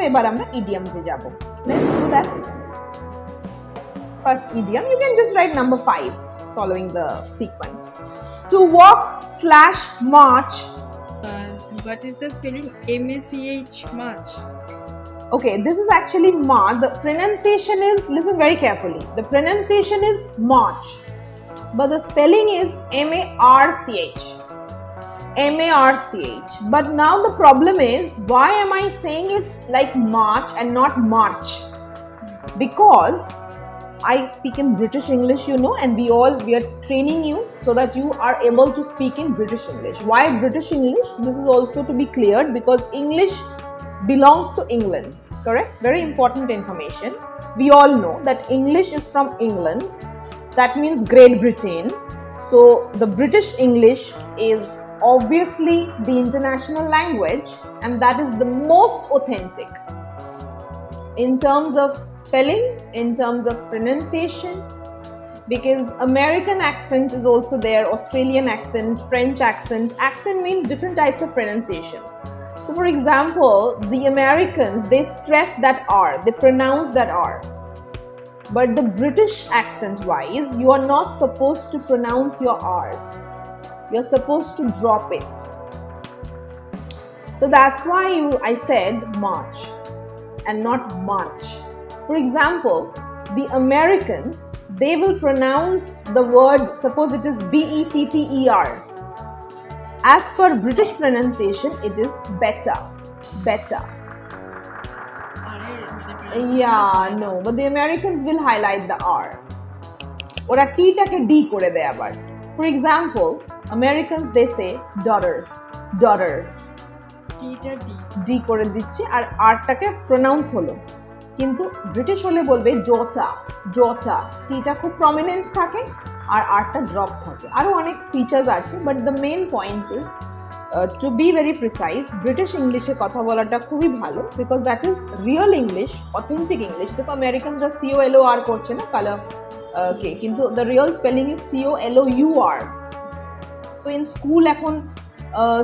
এবার আমরা idioms এ যাব। Let's do that. First idiom, you can just write number 5 following the sequence. To walk / march. What is the spelling? M-A-C-H, march. Okay, this is actually march. The pronunciation is, listen very carefully, the pronunciation is march, but the spelling is M-A-R-C-H. M-A-R-C-H. But now the problem is, why am I saying it like march and not march? Because I speak in British English, you know, and we are training you so that you are able to speak in British English. Why British English? This is also to be cleared because English belongs to England, correct? Very important information. We all know that English is from England. That means Great Britain. So the British English is obviously the international language, and that is the most authentic in terms of spelling, in terms of pronunciation, because American accent is also there, Australian accent, French accent. Accent means different types of pronunciations. So for example, the Americans, they stress that R, they pronounce that R. But the British accent wise, you are not supposed to pronounce your R's. You're supposed to drop it. So that's why I said march and not march. For example, the Americans, they will pronounce the word, suppose it is B-E-T-T-E-R. As per British pronunciation, it is better. Better. Yeah, no, but the Americans will highlight the R. Ora T take D kore deya abar. For example, Americans, they say daughter, daughter. D করে দিচ্ছে আর আর টাকে pronounce হলো, কিন্তু British হলে বলবে ডটা, ডটা। টিটা খুব prominent থাকে আর আরটা ড্রপ থাকে। আরও অনেক ফিচার্স আছে, but the main point is to be very precise, British ইংলিশে কথা বলাটা খুবই ভালো, because that is real English, authentic English. দেখো আমেরিকানসরা COLOR করছে না কালার কে, কিন্তু the real spelling is COLOUR। So in school এখন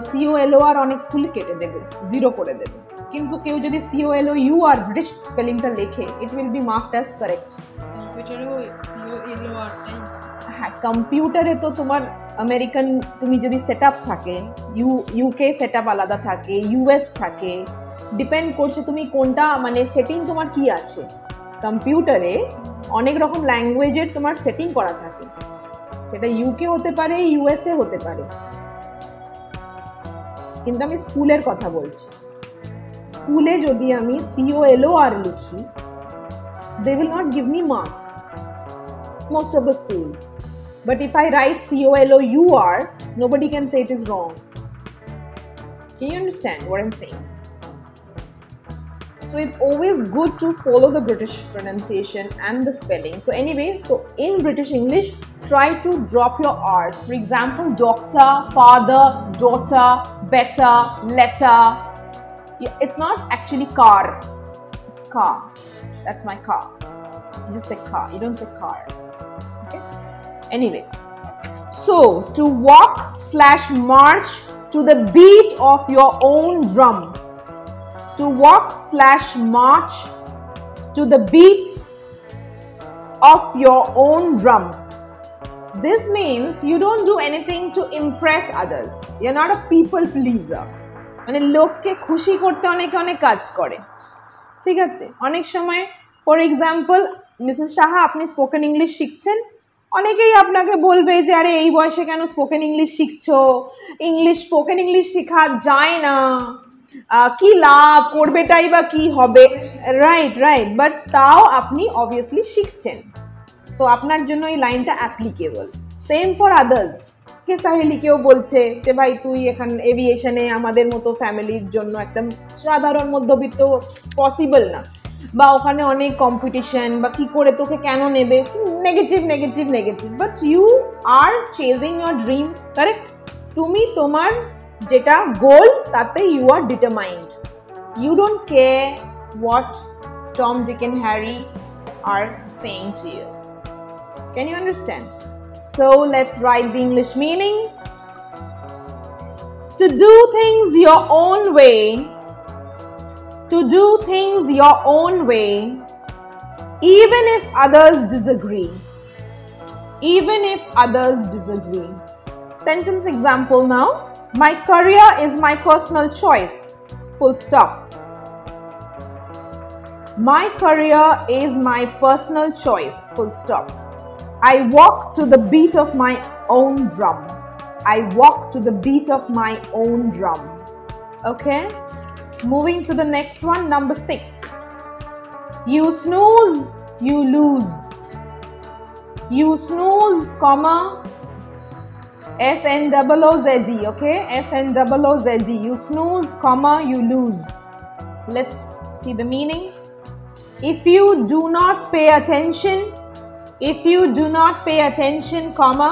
COLOR অনেক স্কুলে কেটে দেবে, 0 করে দেবে, কিন্তু কেউ যদি COLOUR ব্রিটিশ স্পেলিংটা লেখে, it will be marked as correct. হ্যাঁ, কম্পিউটারে তো তোমার আমেরিকান, তুমি যদি সেট আপ থাকে, UK সেট আপ আলাদা থাকে, US থাকে, ডিপেন্ড করছে তুমি কোনটা, মানে সেটিং তোমার কি আছে। কম্পিউটারে অনেক রকম ল্যাঙ্গুয়েজের তোমার সেটিং করা থাকে, সেটা UK হতে পারে, USA হতে পারে, কিন্তু আমি স্কুলের কথা বলছি। স্কুলে যদি আমি COLOR লিখি, they will not give me marks, most of the schools. But if I write COLOUR, nobody can say it is wrong. Can you understand what I'm saying? So it's always good to follow the British pronunciation and the spelling. So anyway, so in British English, try to drop your R's. For example, doctor, father, daughter, better, letter. It's not actually car, it's car. That's my car. You just say car, you don't say car. Okay? Anyway, so to walk / march to the beat of your own drum. To walk / march to the beat of your own drum. This means you don't do anything to impress others. You're not a people pleaser. মানে লোককে খুশি করতে অনেকে অনেক কাজ করে, ঠিক আছে? অনেক সময়, ফর এক্সাম্পল, মিসেস সাহা, আপনি স্পোকেন ইংলিশ শিখছেন, অনেকেই আপনাকে বলবে যে আরে এই বয়সে কেন স্পোকেন ইংলিশ শিখছো, স্পোকেন ইংলিশ শেখা যায় না, কি লাভ, করবেটাই বা কি হবে, রাইট রাইট, বাট তাও আপনি অবভিয়াসলি শিখছেন। সো আপনার জন্য এই লাইনটা অ্যাপ্লিকেবল। Same for others. কে সাহেলিকেও বলছে যে ভাই তুই এখানে এভিয়েশনে আমাদের মতো ফ্যামিলির জন্য একদম সাধারণ মধ্যবিত্ত পসিবল না, বা ওখানে অনেক কম্পিটিশন, বা কি করে তোকে কেন নেবে, negative negative negative. But you are chasing your dream, correct? তুমি তোমার যেটা গোল, তাতে you are determined. You don't care what Tom, Dick and Harry are saying to you. Can you understand? So let's write the English meaning. To do things your own way, to do things your own way, even if others disagree. Even if others disagree. Sentence example now. My career is my personal choice. Full stop. My career is my personal choice. Full stop. I walk to the beat of my own drum. I walk to the beat of my own drum. Okay? Moving to the next one, number 6. You snooze, you lose. You snooze, comma, S-N-O-O-Z-E, okay? S-N-O-O-Z-E. You snooze, comma, you lose. Let's see the meaning. If you do not pay attention, if you do not pay attention, comma,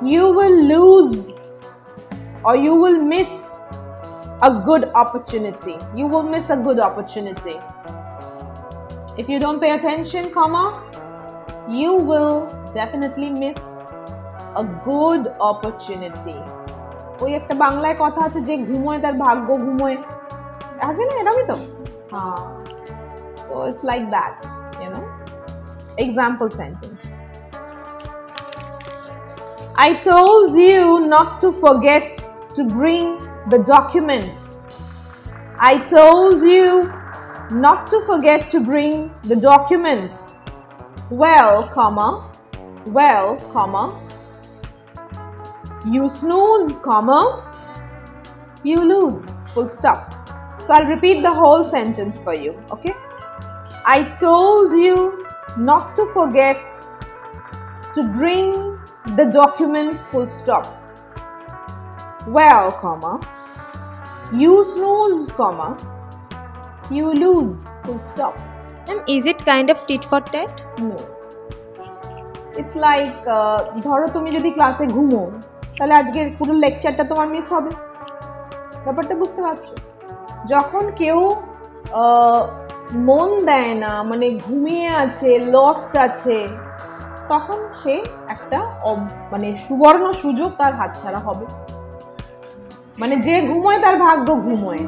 you will lose or you will miss a good opportunity. You will miss a good opportunity. If you don't pay attention, comma, you will definitely miss a good opportunity. ওই একটা বাংলায় কথা আছে যে ঘুমোয় তার ভাগ্য ঘুমোয় আছে না এরকমই তো হ্যাঁ so it's like that, you know. Example sentence. I told you not to forget to bring the documents. I told you not to forget to bring the documents. Well, comma, you snooze, comma, you lose. Full stop. So I'll repeat the whole sentence for you, okay? I told you not to forget to bring the documents, full stop. Well, comma, you snooze, comma, you lose, full stop. Is it kind of tit for tat? No. It's like ধরো তুমি যদি ক্লাসে ঘুমো তাহলে আজকের পুরো লেকচারটা তোমার miss হবে ব্যাপারটা বুঝতে পারছো যখন কেউ মন দেয় না মানে ঘুমিয়ে আছে লস্ট আছে তখন সে একটা মানে সুবর্ণ সুযোগ তার হাতছাড়া হবে মানে যে ঘুমোয় তার ভাগ্য ঘুমোয়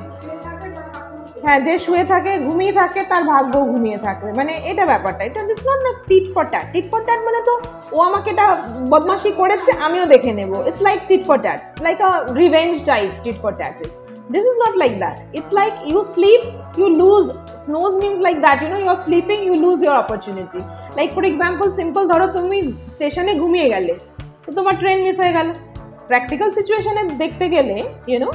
হ্যাঁ যে শুয়ে থাকে ঘুমিয়ে থাকে তার ভাগ্য ঘুমিয়ে থাকবে মানে এটা ব্যাপারটা এটা ইজ নট না টিট ফর ট্যাট মানে তো ও আমাকে এটা বদমাশি করেছে আমিও দেখে নেব it's like tit for tat like a revenge type tit for tat is this is not like that it's like you sleep you lose snooze means like that you know you're sleeping you lose your opportunity like for example simple ধরো তুমি স্টেশনে ঘুমিয়ে গেলে তো তোমার train miss হয়ে গেল practical সিচুয়েশনে দেখতে গেলে you know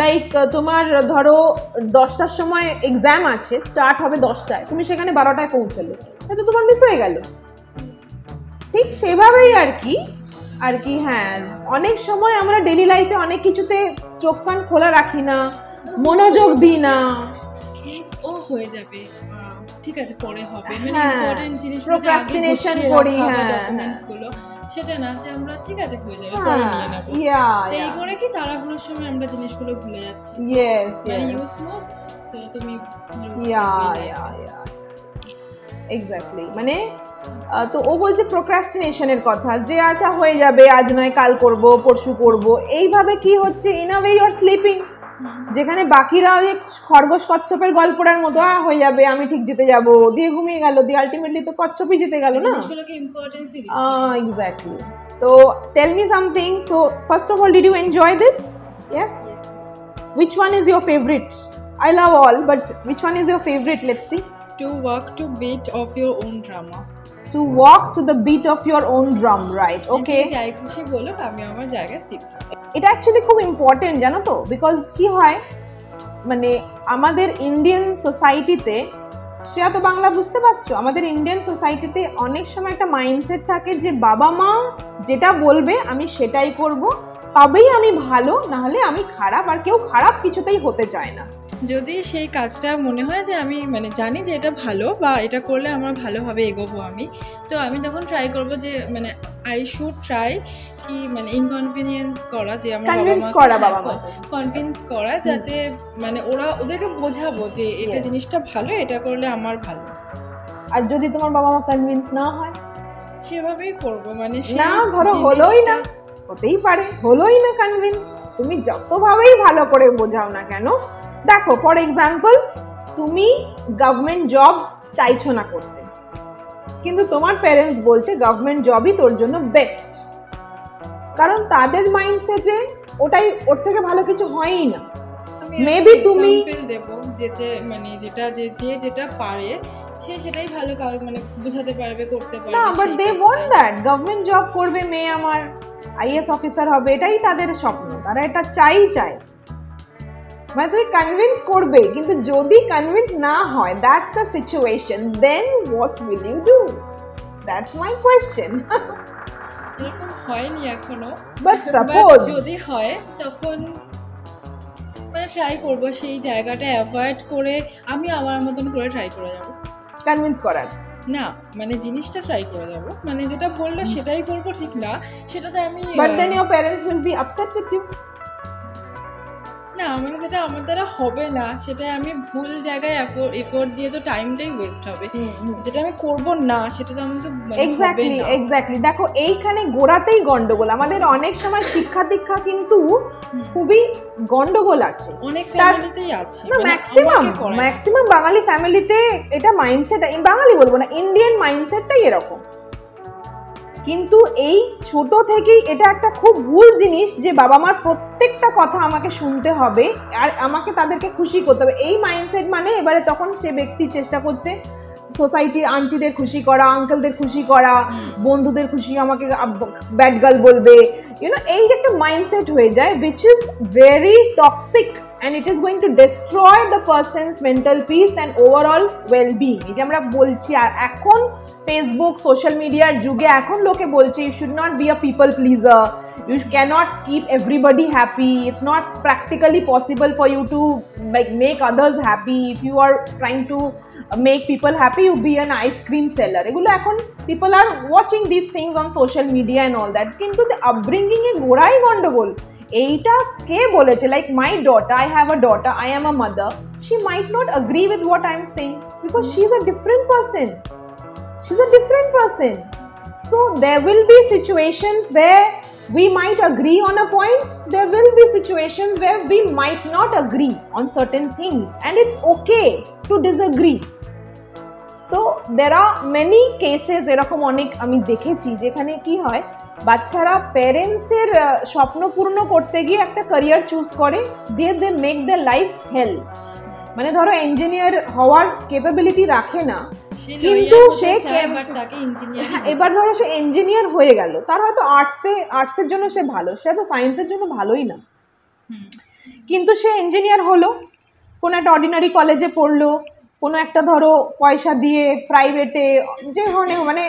লাইক তোমার ধরো 10টার সময় এক্সাম আছে স্টার্ট হবে 10টায় তুমি সেখানে 12টায় পৌঁছালে তো তোমার মিস হয়ে গেল ঠিক সেভাবেই আর কি হ্যাঁ অনেক সময় আমরা ডেইলি লাইফে অনেক কিছুতে চোখ কান খোলা রাখি না মনোযোগ দিই না ও হয়ে যাবে ঠিক আছে পরে হবে মানে ইম্পর্টেন্ট জিনিসগুলো প্রোক্রাস্টিনেশন করি ডকুমেন্টস গুলো সেটা না যে আমরা ঠিক আছে হয়ে যাবে পরে নিয়ে নেব এই করে কি তাড়াহুড়োর সময় আমরা জিনিসগুলো ভুলে যাচ্ছি ইয়েস মানে ইউজলেস তো তুমি এক্স্যাক্টলি মানে তো ও বলছে প্রোক্রাস্টিনেশনের কথা যে আচ্ছা হয়ে যাবে আজ নয় কাল করব পরশু করব এইভাবে কি হচ্ছে in a way you are sleeping যেখানে বাকিরা খরগোশ কচ্ছপের গল্পটার মতো হয়ে যাবে আমি ঠিক জিতে যাব দিয়ে ঘুমিয়ে গেল দিয়ে আলটিমেটলি তো কচ্ছপই জিতে গেল না জিনিসগুলোকে ইম্পর্টেন্সই দিচ্ছে এক্স্যাক্টলি তো tell me something so first of all did you enjoy this yes which one is your favorite I love all but which one is your favorite let's see to walk to beat of your own drama to walk to the beat of your own drum right okay যাই খুশি বলো আমি আমার জায়গায় স্থির থাকি এটা actually খুব ইম্পর্টেন্ট জানো তো বিকজ কি হয় মানে আমাদের ইন্ডিয়ান সোসাইটিতে সেটা তো বাংলা বুঝতে পারছো আমাদের ইন্ডিয়ান সোসাইটিতে অনেক সময় একটা মাইন্ডসেট থাকে যে বাবা মা যেটা বলবে আমি সেটাই করব তবেই আমি ভালো না হলে আমি খারাপ আর কেউ খারাপ কিছুতেই হতে চায় না যদি সেই কাজটা মনে হয় যে আমি মানে জানি যে এটা ভালো বা এটা করলে আমার ভালোভাবে এগোবো আমি তো আমি তখন ট্রাই করব যে মানে আই শুড ট্রাই কি মানে ইনকনভিনিয়েন্স করা যে আমার বাবা মা কনভিন্স করা যাতে মানে ওদেরকে বোঝাবো যে এটা জিনিসটা ভালো এটা করলে আমার ভালো আর যদি তোমার বাবা মা কনভিন্স না হয় সেভাবেই করব মানে না ধরো হলোই না হতেই পারে হলোই না কনভিন্স তুমি যতভাবেই ভালো করে বোঝাও না কেন দেখো ফর এক্সাম্পল তুমি গভর্নমেন্ট জব চাইছো না করতে, কিন্তু তোমার প্যারেন্টস বলছে গভর্নমেন্ট জবই তোর জন্য বেস্ট, কারণ তাদের মাইন্ডসেটে ওটাই, ওর থেকে ভালো কিছু হয়ই না। মেবি তুমি দেবো যেতে মানে যেটা যেটা পারে সে সেটাই ভালো মানে বোঝাতে পারবে, করতে পারবে না, but they want that government job করবে, মেয়ে আমার আইএস অফিসার হবে, এটাই তাদের স্বপ্ন, তারা এটা চায়। মানে তুমি কনভিন্স করবে, কিন্তু যদি কনভিন্স না হয়, that's the situation, then what will you do? That's my question. এরকম হয়নি এখনো, বাট সাপোজ যদি হয় তখন মানে ট্রাই করব সেই জায়গাটা অ্যাভয়েড করে আমি আমার মতন করে ট্রাই করে যাব, কনভিন্স করার না মানে জিনিসটা ট্রাই করে যাব, মানে যেটা বললো সেটাই করব ঠিক না, সেটাতে আমি but then your parents will be upset with you. না মানে যেটা আমার দ্বারা হবে না সেটা আমি ভুল জায়গায় এফোর্ট দিয়ে তো টাইমটাই ওয়েস্ট হবে, যেটা আমি করব না সেটা তো আমাকে এক্স্যাক্টলি দেখো এইখানে গোড়াতেই গন্ডগোল। আমাদের অনেক সময় শিক্ষা দীক্ষা কিন্তু খুবই গন্ডগোল আছে, অনেক ফ্যামিলিতেই আছে, না ম্যাক্সিমাম বাঙালি ফ্যামিলিতে এটা মাইন্ডসেট, বাঙালি বলবো না, ইন্ডিয়ান মাইন্ডসেটটাই এরকম। কিন্তু এই ছোট থেকেই এটা একটা খুব ভুল জিনিস যে বাবা মার প্রত্যেকটা কথা আমাকে শুনতে হবে আর আমাকে তাদেরকে খুশি করতে হবে, এই মাইন্ডসেট মানে এবারে তখন সে ব্যক্তি চেষ্টা করছে সোসাইটির আন্টিদের খুশি করা, আঙ্কেলদের খুশি করা, বন্ধুদের খুশি, আমাকে ব্যাড গার্ল বলবে, এই একটা মাইন্ডসেট হয়ে যায়, which is very toxic and it is going to destroy the person's mental peace and overall well-being। এই যে আমরা বলছি, আর এখন ফেসবুক সোশ্যাল মিডিয়ার যুগে এখন লোকে বলছে you should not be a people pleaser, you cannot keep everybody happy, it's not practically possible for you to like make others happy, if you are trying to make people happy you be an ice cream seller, এগুলো এখন people are watching these things on social media and all that, কিন্তু the upbringing এ গোড়াই গন্ডগোল। এইটা কে বলেছে? like my daughter, I have a daughter, I am a mother, she might not agree with what I'm saying because she's a different person, so there will be situations where we might agree on a point, there will be situations where we might not agree on certain things and it's okay to disagree। so there are many cases এরকম অনেক আমি দেখেছি যেখানে কি হয়, বাচ্চারা প্যারেন্টসের স্বপ্ন পূর্ণ করতে গিয়ে একটা ক্যারিয়ার চুজ করে, দিয়ে দে মেক দেয়ার লাইফস হেল। মানে ধরো ইঞ্জিনিয়ার হওয়ার ক্যাপাবিলিটি রাখে না, কিন্তু সে এবার ধরো সে ইঞ্জিনিয়ার হয়ে গেল, তার হয়তো আর্টসের জন্য সে ভালো, সে হয়তো সায়েন্সের জন্য ভালোই না, কিন্তু সে ইঞ্জিনিয়ার হলো, কোনো একটা অর্ডিনারি কলেজে পড়লো, কোনো একটা ধরো পয়সা দিয়ে প্রাইভেটে যে মানে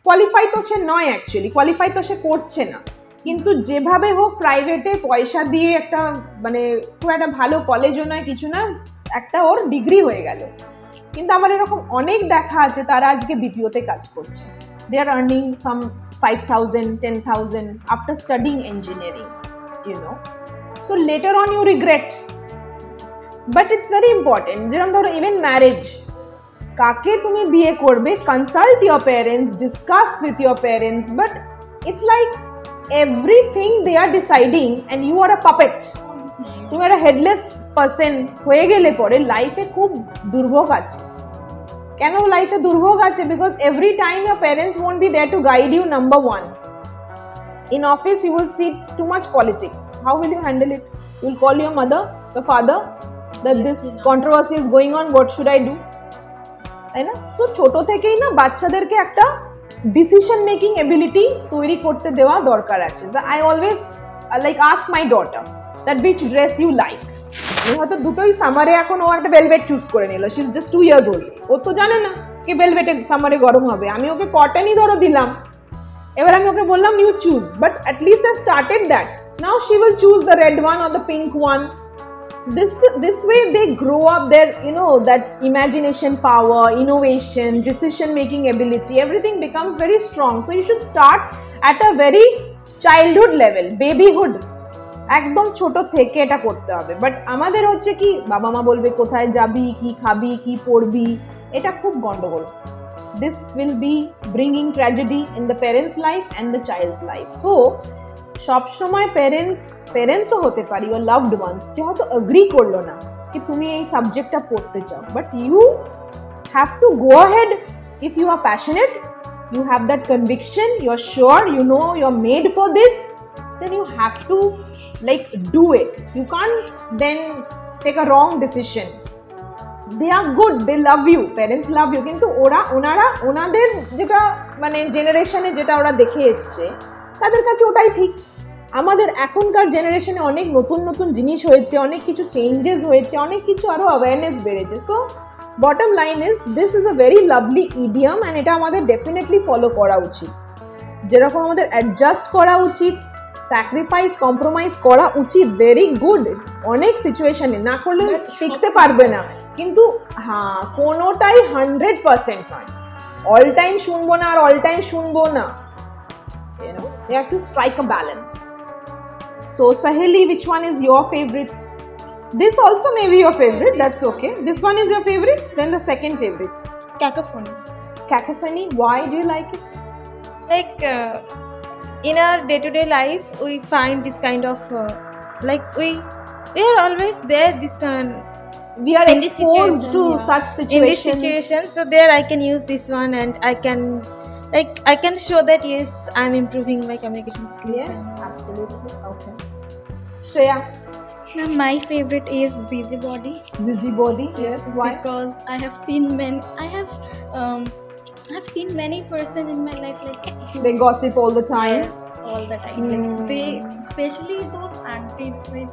কোয়ালিফাই তো সে নয়, অ্যাকচুয়ালি কোয়ালিফাই তো সে করছে না, কিন্তু যেভাবে হোক প্রাইভেটে পয়সা দিয়ে একটা মানে খুব একটা ভালো কলেজও নয় কিছু না, একটা ওর ডিগ্রি হয়ে গেল। কিন্তু আমার এরকম অনেক দেখা আছে তারা আজকে বিপিওতে কাজ করছে, they are earning some 5,000 10,000 after studying engineering, so later on you regret. But it's very important, যেরকম ধরো ইভেন ম্যারেজ, কাকে তুমি বিয়ে করবে, consult your parents, discuss with your parents, but it's like everything they are deciding and you are a puppet. তুমি একটা headless person হয়ে গেলে পরে লাইফে খুব দুর্ভোগ আছে। কেন লাইফে দুর্ভোগ আছে? Because every time your parents won't be there to guide you, number one. In office you will see too much politics, how will you handle it? You will call your mother, your father that this controversy is going on, what should I do? তাই না? So ছোট থেকেই না বাচ্চাদেরকে একটা decision making ability তৈরি করতে দেওয়া দরকার আছে। I always like ask my daughter that which dress you like. হয়তো দুটোই সামারে, এখন ও একটা ভেলভেট চুজ করে নিল, she is just 2 years old, ও তো জানে না কি ভেলভেটে সামারে গরম হবে, আমি ওকে কটনই ধরো দিলাম, এবার আমি ওকে বললাম you choose, but at least I started that, now she will choose the red one or the pink one. This way they grow up their, that imagination power, innovation, decision making ability, everything becomes very strong. So you should start at a very childhood level, babyhood, একদম ছোট থেকে এটা করতে হবে। But আমাদের হচ্ছে কি, বাবা মা বলবে কোথায় যাবি, কি খাবি, কি পড়বি, এটা খুব গন্ডগোল। This will be bringing tragedy in the parents' life and the child's life. So সব সময় প্যারেন্টসও হতে পারি, ওর লাভড ওয়ান্স যে হয়তো এগ্রি করলো না, कि তুমি এই সাবজেক্টটা পড়তে চাও, but you have to go ahead if you are passionate, you have that conviction, you're sure, you know you're made for this, then you have to like do it. You can't then take a wrong decision. They are good, they love you, parents love you, কিন্তু ওনারা ওনাদের যেটা মানে জেনারেশনে যেটা ওরা দেখে এসছে তাদের কাছে ওটাই ঠিক। আমাদের এখনকার জেনারেশনে অনেক নতুন নতুন জিনিস হয়েছে, অনেক কিছু চেঞ্জেস হয়েছে, অনেক কিছু আরও অ্যাওয়ারনেস বেড়েছে। So bottom line is this is a very lovely idiom and এটা আমাদের ডেফিনেটলি ফলো করা উচিত। যেরকম আমাদের অ্যাডজাস্ট করা উচিত, স্যাক্রিফাইস কম্প্রোমাইজ করা উচিত, ভেরি গুড। অনেক সিচুয়েশনে না করলে টিকতে পারবে না, কিন্তু হ্যাঁ কোনোটাই 100% নয়। অল টাইম শুনবো না আর অল টাইম শুনবো না, you know, you have to strike a balance. So Saheli, which one is your favorite? This also may be your favorite, that's okay. This one is your favorite, then the second favorite. Cacophony. Cacophony, why do you like it? Like in our day-to-day life we find this kind of like we are always there, this kind We are exposed to such situations. In this situation, so there I can use this one and I can show that yes, I'm improving my communication skills. Yes, absolutely. Okay. Shreya, My favorite is Busybody. busybody. Yes, why? Because I have seen many person in my life like They gossip all the time. yes, all the time. Like they, especially those aunties, like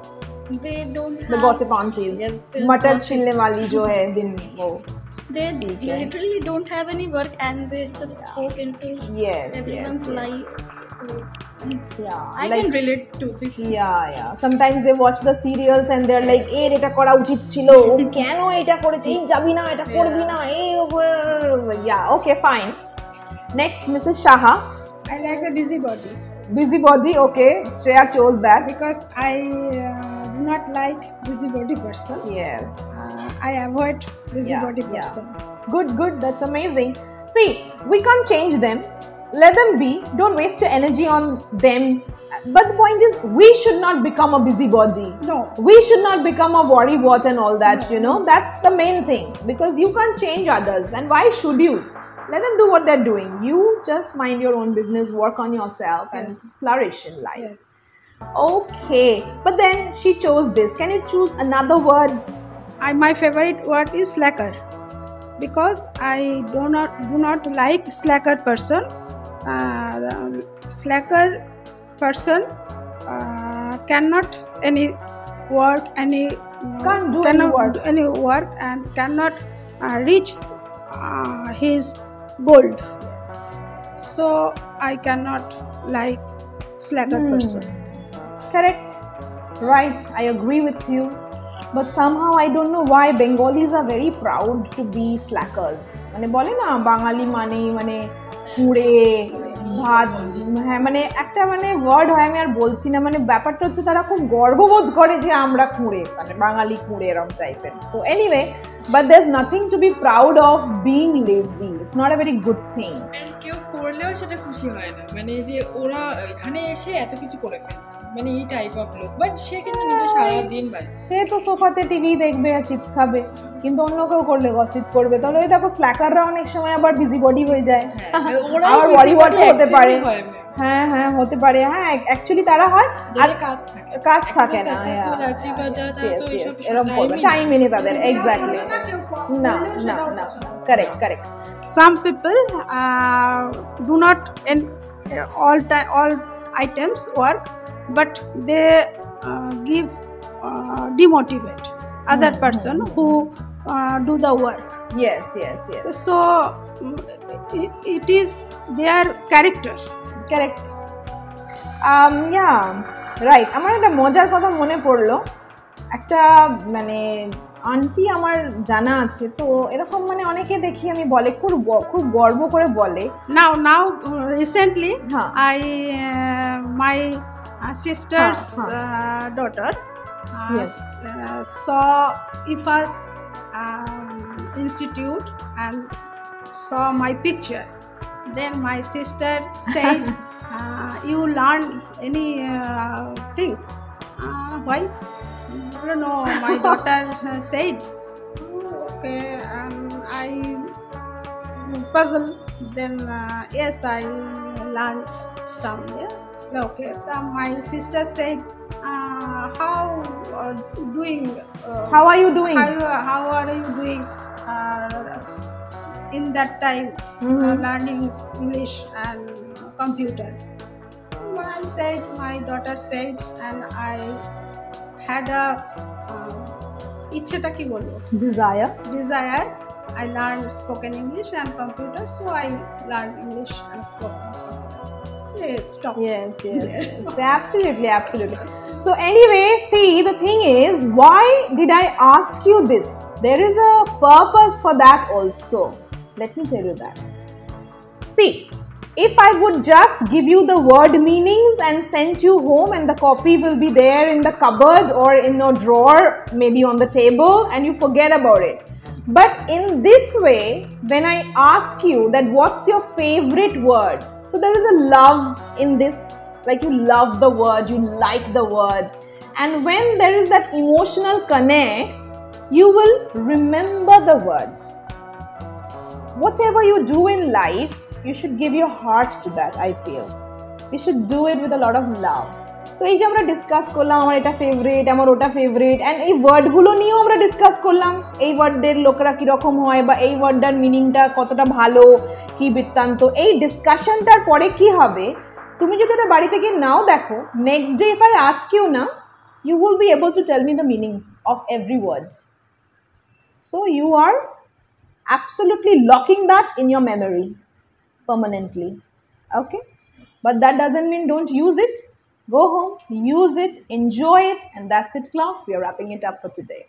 they don't have The gossip aunties. Yes, the Matar gossip. chilne wali jo hai din wo. They Okay. literally don't have any work and they just poke into Yes, everyone's yes, yes. life. So, Yeah, I can relate to this. yeah. Sometimes they watch the serials and they're like, "এর এটা করা উচিত ছিল, ও কেন এটা করেছে, এই যাবি না, এটা করবি না, এই yeah, okay, fine." Next, Mrs. Shaha, I like a busybody busybody. Okay, Shreya chose that. because I do not like busybody person. Yes. I avoid busybody Yeah. person. Good. That's amazing. See, we can't change them. Let them be. Don't waste your energy on them. But the point is, we should not become a busybody. No. We should not become a worrywart and all that, you know. That's the main thing. Because you can't change others. And why should you? Let them do what they're doing. You just mind your own business, work on yourself, and Yes. flourish in life. Yes. Okay. But then she chose this. Can you choose another word? My favorite word is slacker because I do not like slacker person. Slacker person cannot any work any Can't do any cannot work. do any work and cannot reach his goal. So I cannot like slacker person. Correct. Right. I agree with you. But somehow I don't know why Bengalis are very proud to be slackers. মানে বলে না বাঙালি মানে কুড়ে ভাত, হ্যাঁ মানে একটা মানে ওয়ার্ড হয়, আমি আর বলছি না, মানে ব্যাপারটা হচ্ছে তারা খুব গর্ববোধ করে যে আমরা কুড়ে, মানে বাঙালি কুড়ে এরকম টাইপের। তো anyway, but there is nothing to be proud of being lazy. It's not a very good thing. And কেউ করলেও সেটা খুশি হয় না, মানে যে ওরা এখানে এসে এত কিছু করে ফেলছে, মানে এই টাইপ অফ লোক। বাট সে কিন্তু নিজে সারাদিন বাড়ি, সে তো সোফাতে টিভি দেখবে আর চিপস খাবে, কিন্তু অন্য কেউ করলে গসিপ করবে। তাহলে ওই দেখো স্ল্যাকাররা অনেক সময় আবার বিজি বডি হয়ে যায়, আবার ওয়ারি ওয়ারি হতে পারে। হ্যাঁ হতে পারে, হ্যাঁ অ্যাকচুয়ালি তারা হয় আর কাজ থাকে না, এরকম করবে, টাইম নেই তাদের। এক্স্যাক্টলি, না correct. Some people do not in all items work, but they give demotivate other person who do the work. Yes. So it is their character. Correct. Yeah, right. আমার একটা মজার কথা মনে পড়লো। একটা মানে আন্টি আমার জানা আছে, তো এরকম মানে অনেকে দেখি আমি বলে খুব গর্ব করে বলে। Now recently Huh. my sister's daughter Yes. saw IFA's institute and saw my picture. Then my sister said, you learn any things? Why? don't know, my daughter said, okay, I puzzle. Then yes, I learned some. Yeah, okay. My sister said, how doing? How are you doing? How are you doing? In that time, learning English and computer. My daughter said, and I had a ইচ্ছেটা কি বলবো Desire. desire. I learned spoken English and computer, so I learned English and spoken computer. Yes, stop. Yes, absolutely, absolutely. So anyway, see, the thing is, why did I ask you this? There is a purpose for that also. Let me tell you that. See, if I would just give you the word meanings and send you home, and the copy will be there in the cupboard or in a drawer, maybe on the table, and you forget about it. But in this way, when I ask you that what's your favorite word, so there is a love in this, like you love the word, you like the word, and when there is that emotional connect, you will remember the word. Whatever you do in life, you should give your heart to that. I feel you should do it with a lot of love. তো এই যে আমরা discuss করলাম, আমার এটা favourite, আমার ওটা favourite, and এই ওয়ার্ডগুলো নিয়েও আমরা ডিসকাস করলাম, এই ওয়ার্ডের লোকেরা কীরকম হয় বা এই ওয়ার্ডটার মিনিংটা কতটা ভালো, কি বৃত্তান্ত। এই ডিসকাশনটার পরে কি হবে, তুমি যদি এটা বাড়িতে গিয়ে নাও দেখো, next day if I ask you না, you will be able to tell me the meanings of every word. So you are absolutely locking that in your memory permanently. Okay, but that doesn't mean don't use it. Go home, use it, enjoy it, and that's it, class. We are wrapping it up for today.